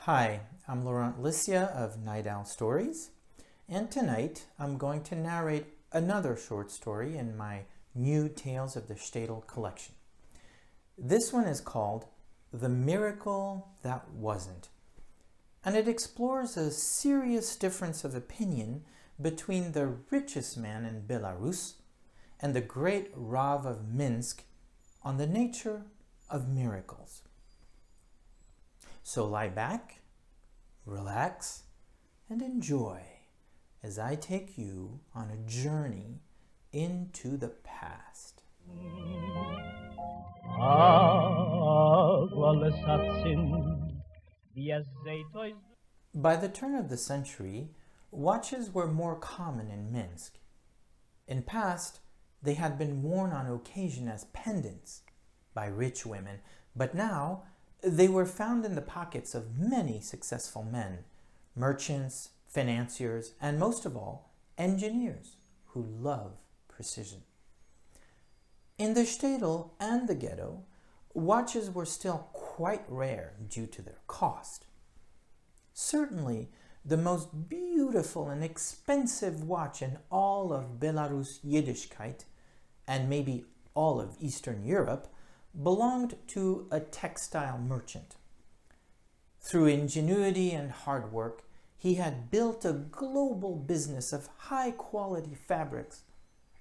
Hi, I'm Laurent Lissia of Night Owl Stories, and tonight I'm going to narrate another short story in my new Tales of the Shtetl collection. This one is called The Miracle That Wasn't, and it explores a serious difference of opinion between the richest man in Belarus and the great Rav of Minsk on the nature of miracles. So lie back, relax, and enjoy as I take you on a journey into the past. By the turn of the century, watches were more common in Minsk. In past, they had been worn on occasion as pendants by rich women, but now they were found in the pockets of many successful men, merchants, financiers, and most of all, engineers who love precision. In the shtetl and the ghetto, watches were still quite rare due to their cost. Certainly, the most beautiful and expensive watch in all of Belarus Yiddishkeit, and maybe all of Eastern Europe, belonged to a textile merchant. Through ingenuity and hard work, he had built a global business of high-quality fabrics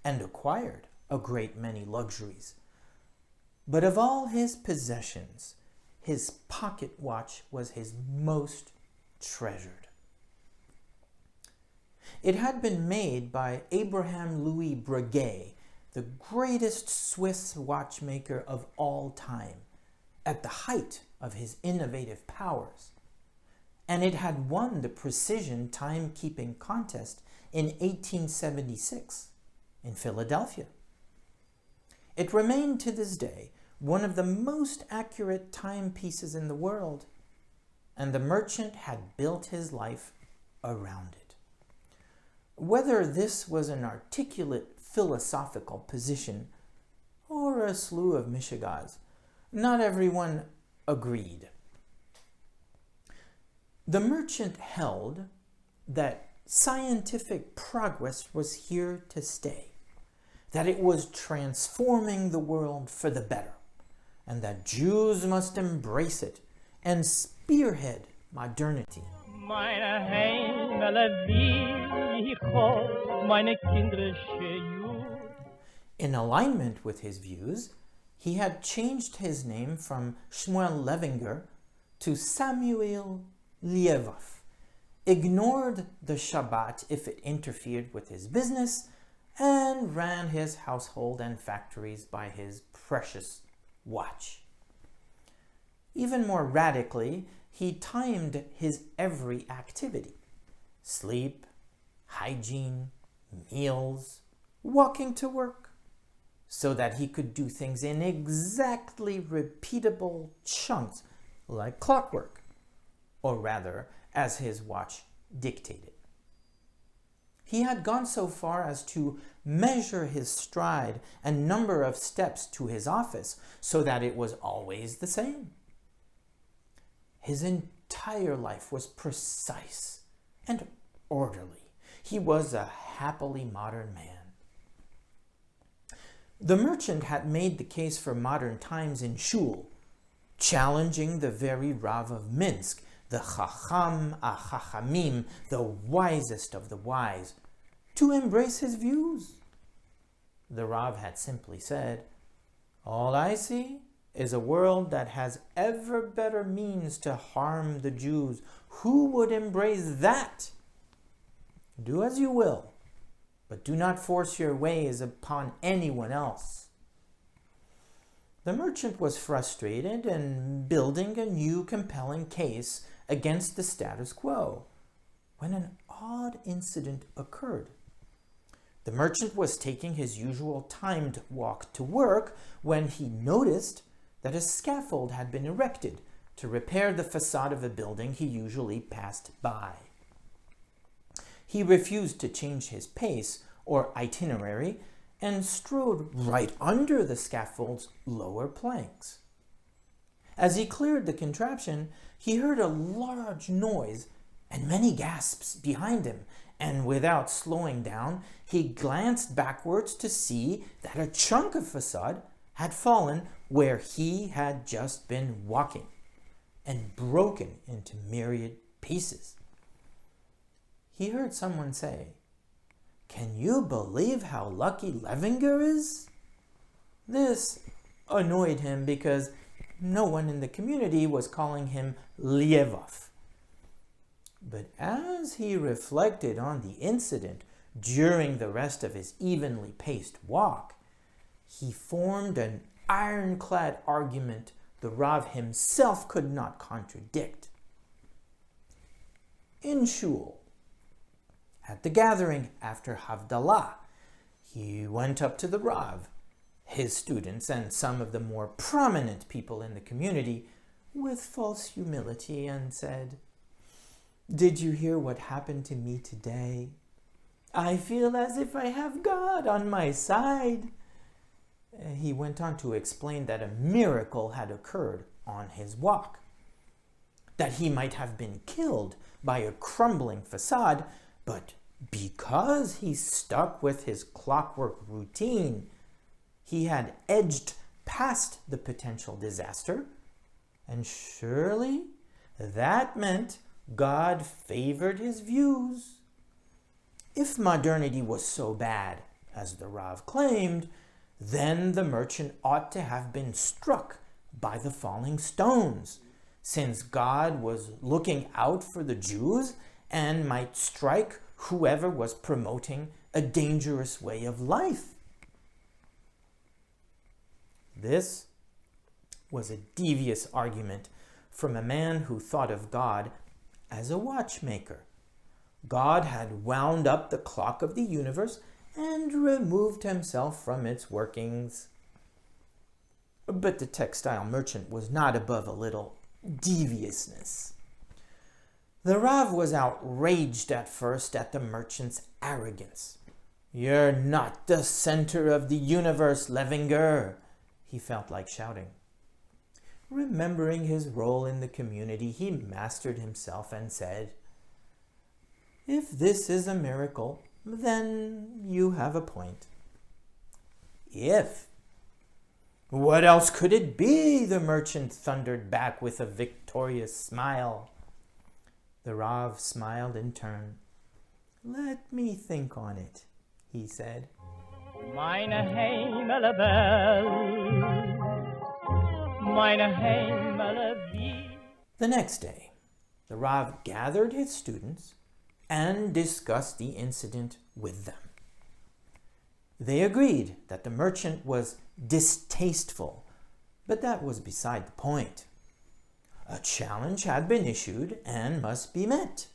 and acquired a great many luxuries. But of all his possessions, his pocket watch was his most treasured. It had been made by Abraham Louis Breguet, the greatest Swiss watchmaker of all time, at the height of his innovative powers. And it had won the precision timekeeping contest in 1876 in Philadelphia. It remained to this day one of the most accurate timepieces in the world, and the merchant had built his life around it. Whether this was an articulate philosophical position or a slew of mishigas, not everyone agreed. The merchant held that scientific progress was here to stay, that it was transforming the world for the better, and that Jews must embrace it and spearhead modernity. In alignment with his views, he had changed his name from Samuil Lievov to Samuil Lievov, ignored the Shabbat if it interfered with his business, and ran his household and factories by his precious watch. Even more radically, he timed his every activity: sleep, hygiene, meals, walking to work, so that he could do things in exactly repeatable chunks like clockwork, or rather, as his watch dictated. He had gone so far as to measure his stride and number of steps to his office so that it was always the same. His entire life was precise and orderly. He was a happily modern man. The merchant had made the case for modern times in shul, challenging the very Rav of Minsk, the Chacham HaChachamim, the wisest of the wise, to embrace his views. The Rav had simply said, "All I see is a world that has ever better means to harm the Jews. Who would embrace that? Do as you will, but do not force your ways upon anyone else." The merchant was frustrated and building a new compelling case against the status quo when an odd incident occurred. The merchant was taking his usual timed walk to work when he noticed that a scaffold had been erected to repair the facade of a building he usually passed by. He refused to change his pace or itinerary and strode right under the scaffold's lower planks. As he cleared the contraption, he heard a large noise and many gasps behind him, and without slowing down, he glanced backwards to see that a chunk of facade had fallen where he had just been walking and broken into myriad pieces. He heard someone say, "Can you believe how lucky Levinger is?" This annoyed him because no one in the community was calling him Lievov. But as he reflected on the incident during the rest of his evenly paced walk, he formed an ironclad argument the Rav himself could not contradict. In shul, at the gathering after Havdalah, he went up to the Rav, his students, and some of the more prominent people in the community with false humility and said, "Did you hear what happened to me today? I feel as if I have God on my side." He went on to explain that a miracle had occurred on his walk, that he might have been killed by a crumbling facade, but because he stuck with his clockwork routine, he had edged past the potential disaster, and surely that meant God favored his views. If modernity was so bad, as the Rav claimed, then the merchant ought to have been struck by the falling stones, since God was looking out for the Jews and might strike whoever was promoting a dangerous way of life. This was a devious argument from a man who thought of God as a watchmaker. God had wound up the clock of the universe and removed himself from its workings. But the textile merchant was not above a little deviousness. The Rav was outraged at first at the merchant's arrogance. "You're not the center of the universe, Levinger," he felt like shouting. Remembering his role in the community, he mastered himself and said, "If this is a miracle, then you have a point." "If? What else could it be?" the merchant thundered back with a victorious smile. The Rav smiled in turn. "Let me think on it," he said. Meine Heimele Welt, meine Heimele Welt. The next day, the Rav gathered his students and discussed the incident with them. They agreed that the merchant was distasteful, but that was beside the point. A challenge had been issued and must be met.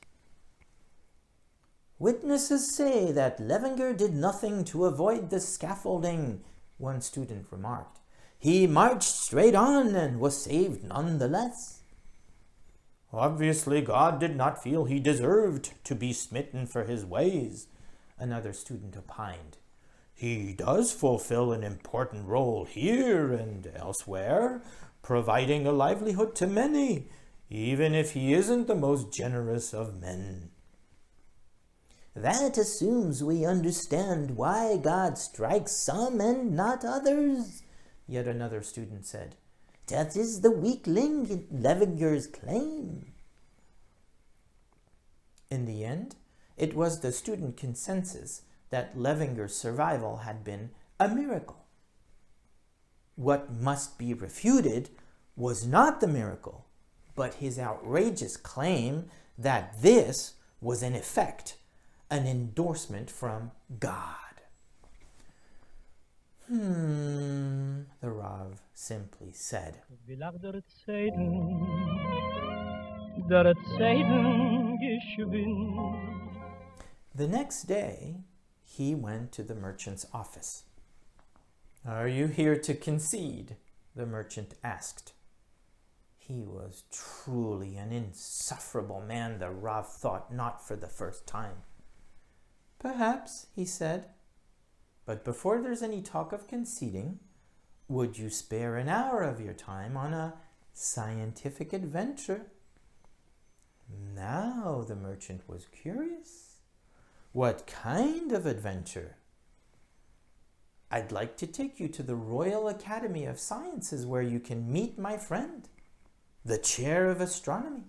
"Witnesses say that Levinger did nothing to avoid the scaffolding," one student remarked. "He marched straight on and was saved nonetheless." "Obviously, God did not feel he deserved to be smitten for his ways," another student opined. "He does fulfill an important role here and elsewhere, providing a livelihood to many, even if he isn't the most generous of men." "That assumes we understand why God strikes some and not others," yet another student said. "That is the weak link in Levinger's claim." In the end, it was the student consensus that Levinger's survival had been a miracle. What must be refuted was not the miracle, but his outrageous claim that this was in effect an endorsement from God. The Rav simply said. The next day, he went to the merchant's office. "Are you here to concede?" the merchant asked. He was truly an insufferable man, the Rav thought, not for the first time. "Perhaps," he said, "but before there's any talk of conceding, would you spare an hour of your time on a scientific adventure. Now the merchant was curious. What kind of adventure? I'd like to take you to the Royal Academy of Sciences where you can meet my friend, the chair of astronomy,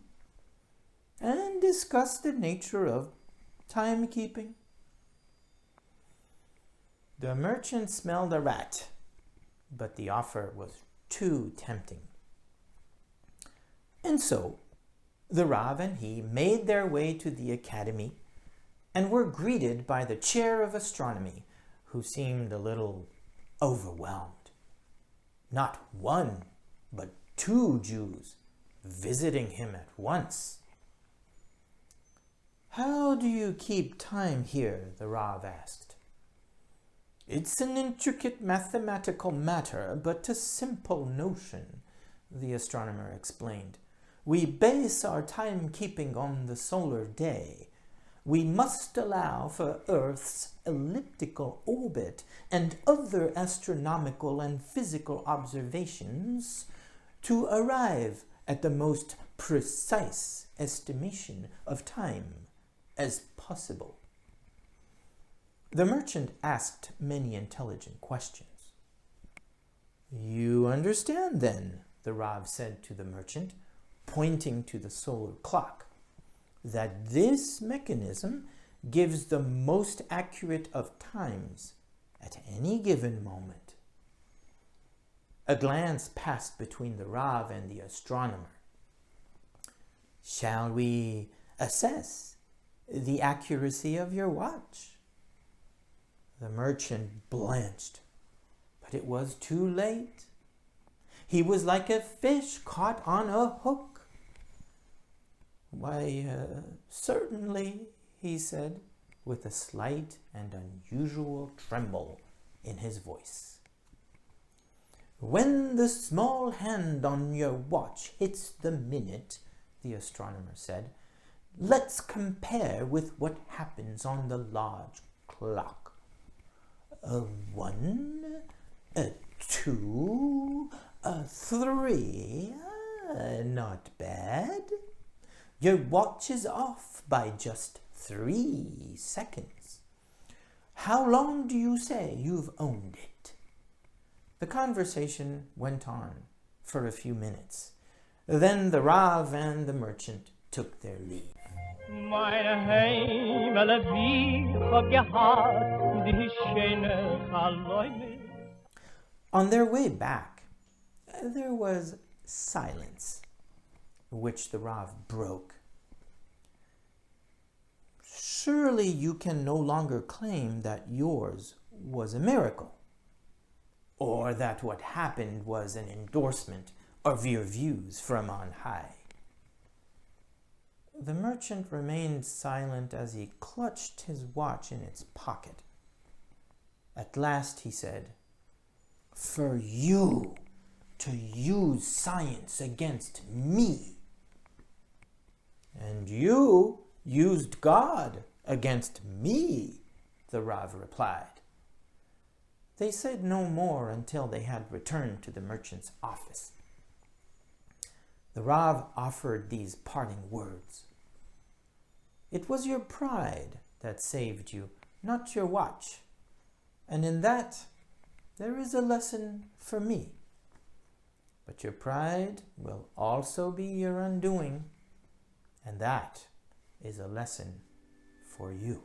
and discuss the nature of timekeeping. The merchant smelled a rat, but the offer was too tempting. And so, the Rav and he made their way to the academy and were greeted by the chair of astronomy, who seemed a little overwhelmed. Not one, but two Jews visiting him at once. How do you keep time here? The Rav asked. It's an intricate mathematical matter, but a simple notion, the astronomer explained. We base our timekeeping on the solar day. We must allow for Earth's elliptical orbit and other astronomical and physical observations to arrive at the most precise estimation of time as possible. The merchant asked many intelligent questions. You understand then, the Rav said to the merchant, pointing to the solar clock, that this mechanism gives the most accurate of times at any given moment. A glance passed between the Rav and the astronomer. Shall we assess the accuracy of your watch? The merchant blanched, but it was too late. He was like a fish caught on a hook. Why, certainly, he said, with a slight and unusual tremble in his voice. When the small hand on your watch hits the minute, the astronomer said, let's compare with what happens on the large clock. A 1, a 2, a 3, not bad. Your watch is off by just 3 seconds. How long do you say you've owned it? The conversation went on for a few minutes. Then the Rav and the merchant took their leave. Meine Heimele, wie hab gehabt die schöne Chaloime. On their way back, there was silence, which the Rav broke. Surely you can no longer claim that yours was a miracle, or that what happened was an endorsement of your views from on high. The merchant remained silent as he clutched his watch in its pocket. At last he said, For you to use science against me. And you used God against me, the Rav replied. They said no more until they had returned to the merchant's office. The Rav offered these parting words. It was your pride that saved you, not your watch. And in that, there is a lesson for me. But your pride will also be your undoing, and that is a lesson for you.